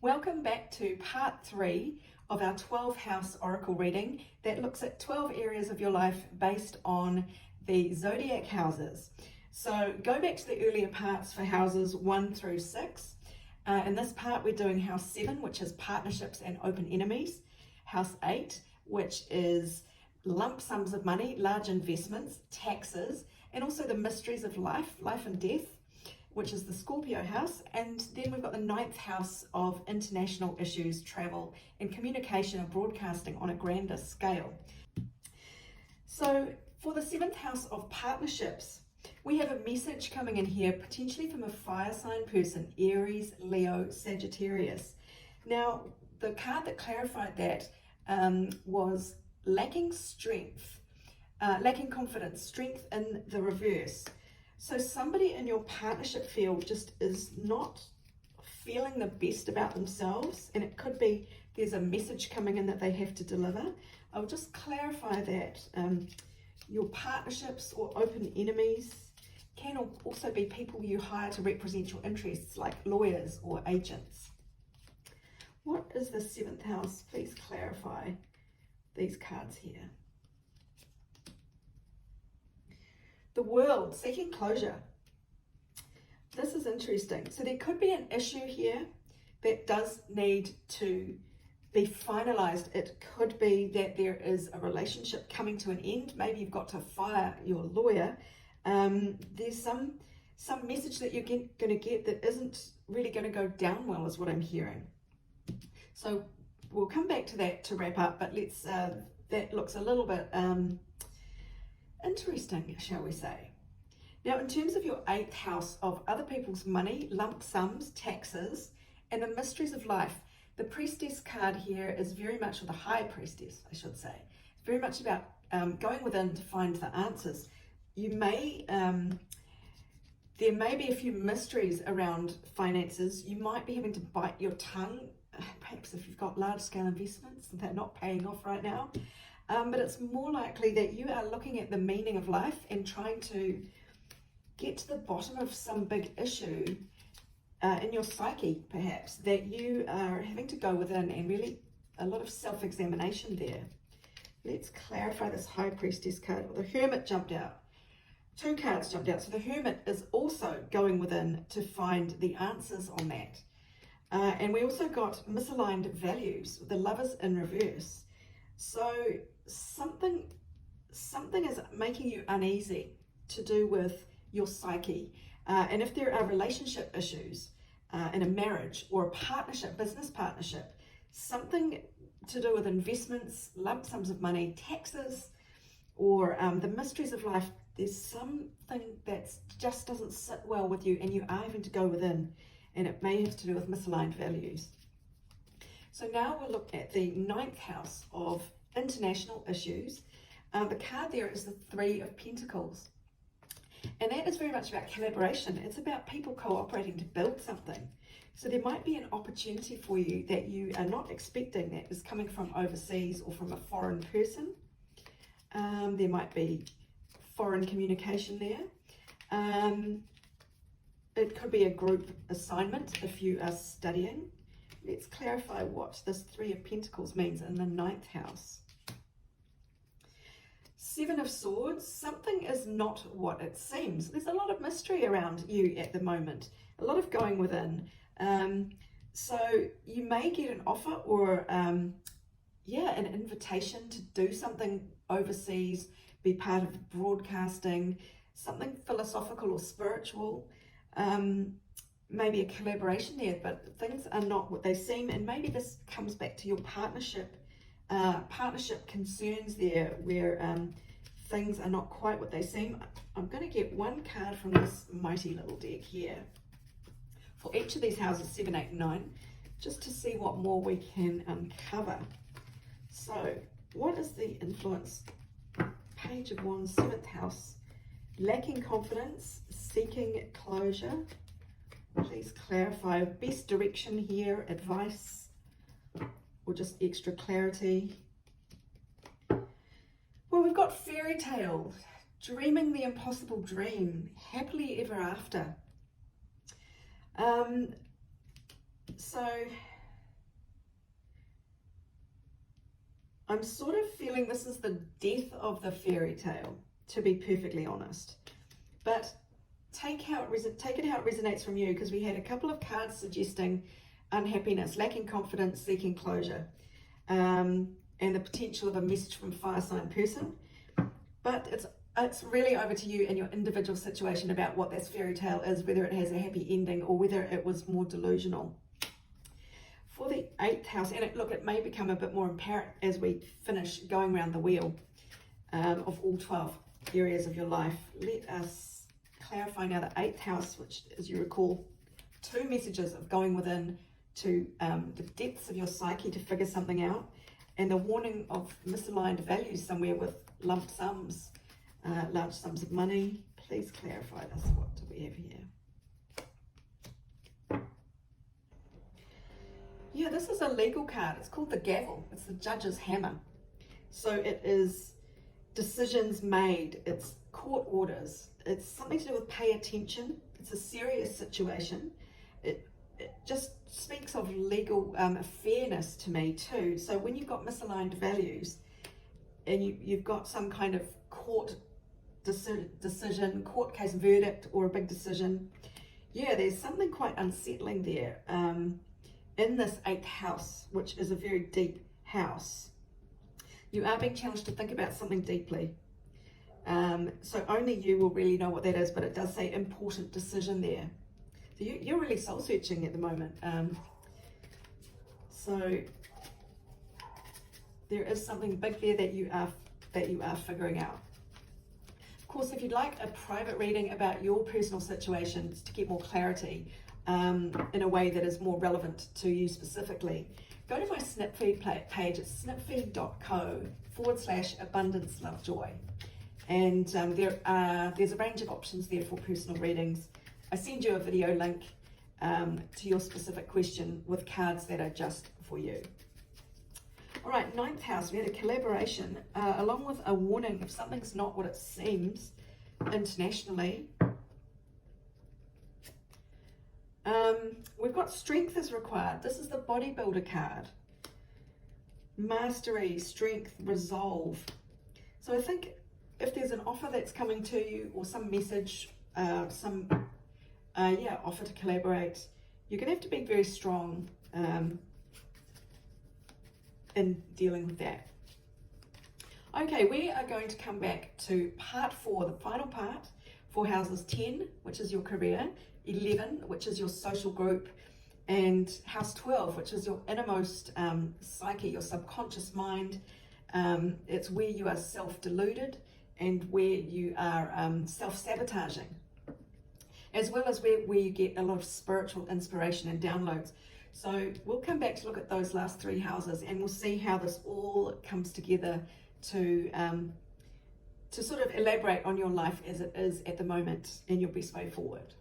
Welcome back to part 3 of our 12 house oracle reading that looks at 12 areas of your life based on the zodiac houses. So go back to the earlier parts for houses 1 through 6. In this part we're doing house 7, which is partnerships and open enemies, house 8, which is lump sums of money, large investments, taxes, and also the mysteries of life and death, which is the Scorpio house, and then we've got the 9th house of international issues, travel, and communication and broadcasting on a grander scale. So for the 7th house of partnerships, we have a message coming in here, potentially from a fire sign person, Aries, Leo, Sagittarius. Now, the card that clarified that was lacking strength, lacking confidence, strength in the reverse. So somebody in your partnership field just is not feeling the best about themselves, and it could be there's a message coming in that they have to deliver. I'll just clarify that your partnerships or open enemies can also be people you hire to represent your interests, like lawyers or agents. What is the 7th house? Please clarify these cards here. The World, seeking closure. This is interesting. So there could be an issue here that does need to be finalized. It could be that there is a relationship coming to an end. Maybe you've got to fire your lawyer. There's some message that you're going to get that isn't really going to go down well, is what I'm hearing. So we'll come back to that to wrap up, but let's that looks a little bit interesting, shall we say. Now, in terms of your 8th house of other people's money, lump sums, taxes, and the mysteries of life, the Priestess card here is very much, or the High Priestess, I should say, it's very much about going within to find the answers. You may, there may be a few mysteries around finances. You might be having to bite your tongue, perhaps if you've got large-scale investments and they're not paying off right now. But it's more likely that you are looking at the meaning of life and trying to get to the bottom of some big issue in your psyche, perhaps, that you are having to go within, and really a lot of self-examination there. Let's clarify this High Priestess card. Well, the Hermit jumped out. 2 cards jumped out. So the Hermit is also going within to find the answers on that. And we also got misaligned values, the Lovers in reverse. So something is making you uneasy to do with your psyche. And if there are relationship issues in a marriage or a partnership, business partnership, something to do with investments, lump sums of money, taxes, or the mysteries of life, there's something that just doesn't sit well with you, and you are having to go within, and it may have to do with misaligned values. So now we'll look at the 9th house of international issues. The card there is the 3 of Pentacles. And that is very much about collaboration. It's about people cooperating to build something. So there might be an opportunity for you that you are not expecting, that is coming from overseas or from a foreign person. There might be foreign communication there. It could be a group assignment if you are studying. Let's clarify what this 3 of Pentacles means in the 9th house. 7 of Swords, something is not what it seems. There's a lot of mystery around you at the moment, a lot of going within. So you may get an offer or, an invitation to do something overseas, be part of broadcasting, something philosophical or spiritual. Maybe a collaboration there, but things are not what they seem, and maybe this comes back to your partnership concerns there, where things are not quite what they seem. I'm going to get one card from this mighty little deck here for each of these houses, 7, 8, and 9, just to see what more we can uncover. So what is the influence? Page of Wands, 7th house, lacking confidence, seeking closure. Please clarify best direction here, advice, or just extra clarity. Well, we've got fairy tale, dreaming the impossible dream, happily ever after. So I'm sort of feeling this is the death of the fairy tale, to be perfectly honest. But take it how it resonates from you, because we had a couple of cards suggesting unhappiness, lacking confidence, seeking closure, and the potential of a message from fire sign person. But it's really over to you and your individual situation about what this fairy tale is, whether it has a happy ending or whether it was more delusional. For the 8th house, and it may become a bit more apparent as we finish going around the wheel of all 12 areas of your life. Let us clarify now the 8th house, which, as you recall, 2 messages of going within to the depths of your psyche to figure something out, and the warning of misaligned values somewhere with lump sums, large sums of money. Please clarify this. What do we have here? Yeah, this is a legal card. It's called the gavel. It's the judge's hammer. So it is decisions made. It's court orders. It's something to do with pay attention. It's a serious situation. It just speaks of legal fairness to me too. So when you've got misaligned values and you've got some kind of court decision, court case verdict or a big decision, yeah, there's something quite unsettling there in this 8th house, which is a very deep house. You are being challenged to think about something deeply. So only you will really know what that is, but it does say important decision there. So you're really soul searching at the moment. So there is something big there that you are figuring out. Of course, if you'd like a private reading about your personal situations to get more clarity in a way that is more relevant to you specifically, go to my Snipfeed page. It's snipfeed.co/abundance love joy. And there's a range of options there for personal readings. I send you a video link to your specific question with cards that are just for you. All right, 9th house, we had a collaboration along with a warning if something's not what it seems internationally. We've got strength is required. This is the bodybuilder card. Mastery, strength, resolve. So I think if there's an offer that's coming to you or some message, offer to collaborate, you're going to have to be very strong in dealing with that. Okay, we are going to come back to part 4, the final part, for houses 10, which is your career, 11, which is your social group, and house 12, which is your innermost psyche, your subconscious mind. It's where you are self-deluded and where you are self-sabotaging, as well as where you get a lot of spiritual inspiration and downloads. So we'll come back to look at those last 3 houses, and we'll see how this all comes together to sort of elaborate on your life as it is at the moment and your best way forward.